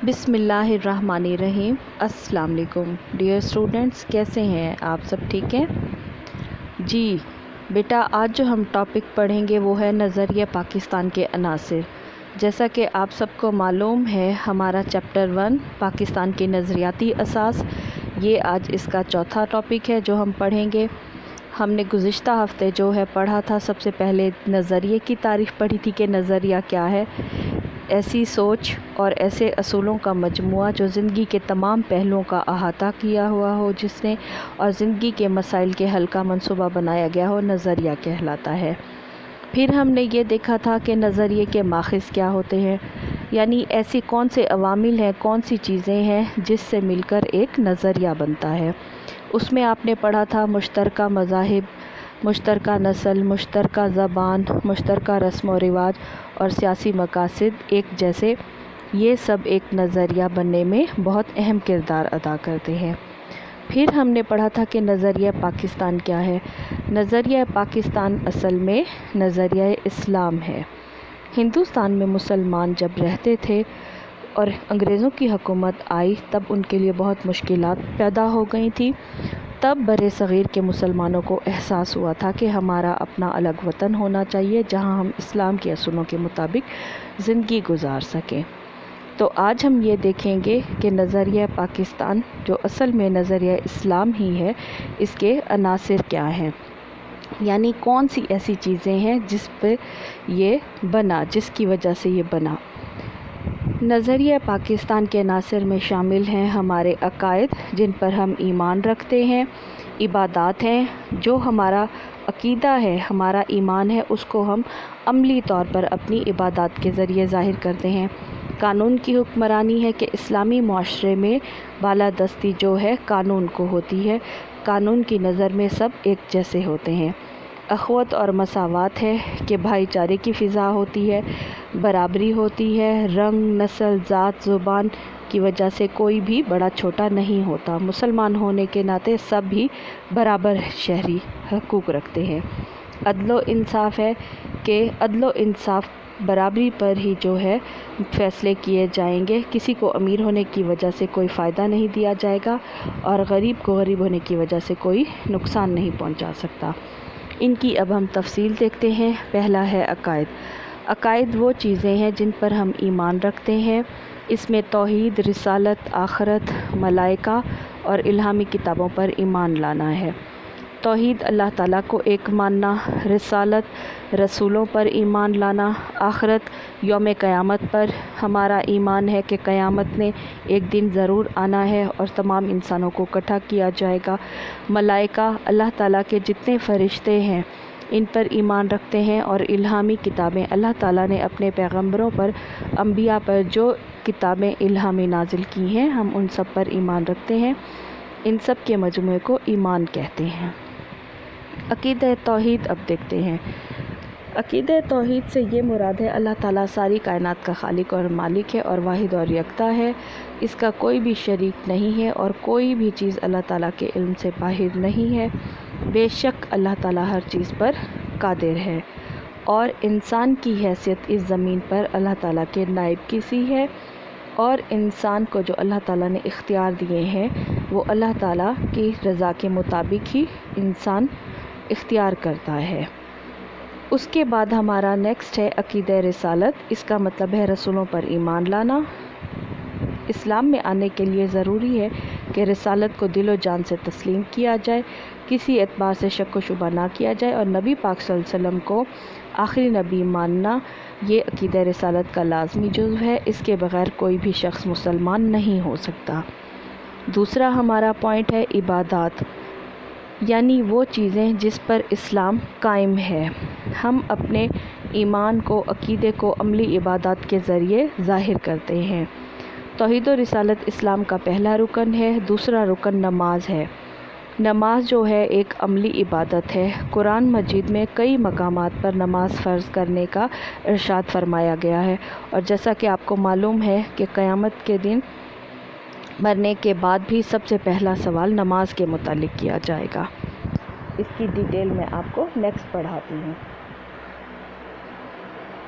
बिस्मिल्लाहिर्रहमानिर्रहीम। अस्सलाम वालेकुम डियर स्टूडेंट्स, कैसे हैं आप सब? ठीक हैं जी बेटा। आज जो हम टॉपिक पढ़ेंगे वो है नज़रिया पाकिस्तान के अनासिर। जैसा कि आप सबको मालूम है, हमारा चैप्टर 1 पाकिस्तान के नज़रियाती असास, ये आज इसका चौथा टॉपिक है जो हम पढ़ेंगे। हमने गुज़िश्ता हफ़्ते जो है पढ़ा था, सबसे पहले नज़रिए की तारीफ़ पढ़ी थी कि नज़रिया क्या है। ऐसी सोच और ऐसे असूलों का मजमुआ जो ज़िंदगी के तमाम पहलुओं का अहाता किया हुआ हो, जिसने और ज़िंदगी के मसाइल के हल का मंसूबा बनाया गया हो, नज़रिया कहलाता है। फिर हमने ये देखा था कि नज़रिए के माखिज़ क्या होते हैं, यानी ऐसी कौन से अवामिल हैं, कौन सी चीज़ें हैं जिससे मिलकर एक नज़रिया बनता है। उसमें आपने पढ़ा था मुश्तरका मज़ाहिब, मुश्तरका नस्ल, मुश्तरका ज़बान, मुश्तरका रस्म व रिवाज और सियासी मकासद एक जैसे, ये सब एक नज़रिया बनने में बहुत अहम किरदार अदा करते हैं। फिर हमने पढ़ा था कि नज़रिया पाकिस्तान क्या है। नज़रिया पाकिस्तान असल में नज़रिया इस्लाम है। हिंदुस्तान में मुसलमान जब रहते थे और अंग्रेज़ों की हुकूमत आई, तब उनके लिए बहुत मुश्किलात पैदा हो गई थी। तब बरे सग़ीर के मुसलमानों को एहसास हुआ था कि हमारा अपना अलग वतन होना चाहिए जहां हम इस्लाम के असूलों के मुताबिक ज़िंदगी गुजार सकें। तो आज हम ये देखेंगे कि नज़रिया पाकिस्तान जो असल में नज़रिया इस्लाम ही है, इसके अनासिर क्या हैं, यानी कौन सी ऐसी चीज़ें हैं जिस पे ये बना, जिसकी वजह से ये बना। नज़रिया पाकिस्तान के अनासिर में शामिल हैं हमारे अकायद, जिन पर हम ईमान रखते हैं, इबादात हैं, जो हमारा अकीदा है, हमारा ईमान है, उसको हम अमली तौर पर अपनी इबादात के ज़रिए ज़ाहिर करते हैं। कानून की हुक्मरानी है कि इस्लामी मुआशरे में बालादस्ती जो है कानून को होती है। कानून की नज़र में सब एक जैसे होते हैं। अख़वत और मसावात है कि भाईचारे की फ़िज़ा होती है, बराबरी होती है, रंग, नस्ल, ज़ात, ज़ुबान की वजह से कोई भी बड़ा छोटा नहीं होता। मुसलमान होने के नाते सब भी बराबर शहरी हकूक़ रखते हैं। अदलो इंसाफ़ है कि अदलो इंसाफ़ बराबरी पर ही जो है फ़ैसले किए जाएंगे। किसी को अमीर होने की वजह से कोई फ़ायदा नहीं दिया जाएगा और गरीब को गरीब होने की वजह से कोई नुकसान नहीं पहुंचा सकता। इनकी अब हम तफसील देखते हैं। पहला है अकायद। अकायद वो चीज़ें हैं जिन पर हम ईमान रखते हैं। इसमें तौहीद, रिसालत, आखिरत, मलाइका और इल्हामी किताबों पर ईमान लाना है। तौहीद अल्लाह ताला को एक मानना, रिसालत रसूलों पर ईमान लाना, आखिरत यौम क़यामत पर हमारा ईमान है कि क़यामत ने एक दिन ज़रूर आना है और तमाम इंसानों को इकट्ठा किया जाएगा। मलाइका अल्लाह ताला के जितने फ़रिश्ते हैं इन पर ईमान रखते हैं। और इल्हामी किताबें, अल्लाह ताला ने अपने पैगंबरों पर, अंबिया पर जो किताबें इल्हामी नाजिल की हैं, हम उन सब पर ईमान रखते हैं। इन सब के मजमूए को ईमान कहते हैं। अक़ीदा तौहीद अब देखते हैं। अक़ीदा तौहीद से ये मुराद है अल्लाह ताला सारी कायनात का खालिक और मालिक है और वाहिद और यकता है। इसका कोई भी शरीक नहीं है और कोई भी चीज़ अल्लाह ताला के इल्म से बाहर नहीं है। बेशक अल्लाह ताला हर चीज़ पर कादिर है और इंसान की हैसियत इस ज़मीन पर अल्लाह ताला के नाइब की सी है और इंसान को जो अल्लाह ताला ने इख्तियार दिए हैं वो अल्लाह ताला की रज़ा के मुताबिक ही इंसान इख्तियार करता है। उसके बाद हमारा नेक्स्ट है अक़ीदा रिसालत। इसका मतलब है रसूलों पर ईमान लाना। इस्लाम में आने के लिए ज़रूरी है कि रिसालत को दिलो जान से तस्लीम किया जाए, किसी एतबार से शक व शुबा ना किया जाए और नबी पाक सल्लल्लाहु अलैहि वसल्लम को आखिरी नबी मानना, ये अक़ीदा रिसालत का लाज़मी जुज़्व है। इसके बग़ैर कोई भी शख्स मुसलमान नहीं हो सकता। दूसरा हमारा पॉइंट है इबादात, यानी वो चीज़ें जिस पर इस्लाम कायम है। हम अपने ईमान को, अक़ीदे को अमली इबादत के ज़रिए ज़ाहिर करते हैं। तौहीद और रिसालत इस्लाम का पहला रुकन है। दूसरा रुकन नमाज है। नमाज जो है एक अमली इबादत है। कुरान मजीद में कई मकामात पर नमाज फ़र्ज़ करने का इरशाद फरमाया गया है और जैसा कि आपको मालूम है कि क़यामत के दिन मरने के बाद भी सबसे पहला सवाल नमाज के मुतालिक किया जाएगा। इसकी डिटेल मैं आपको नेक्स्ट पढ़ाती हूँ।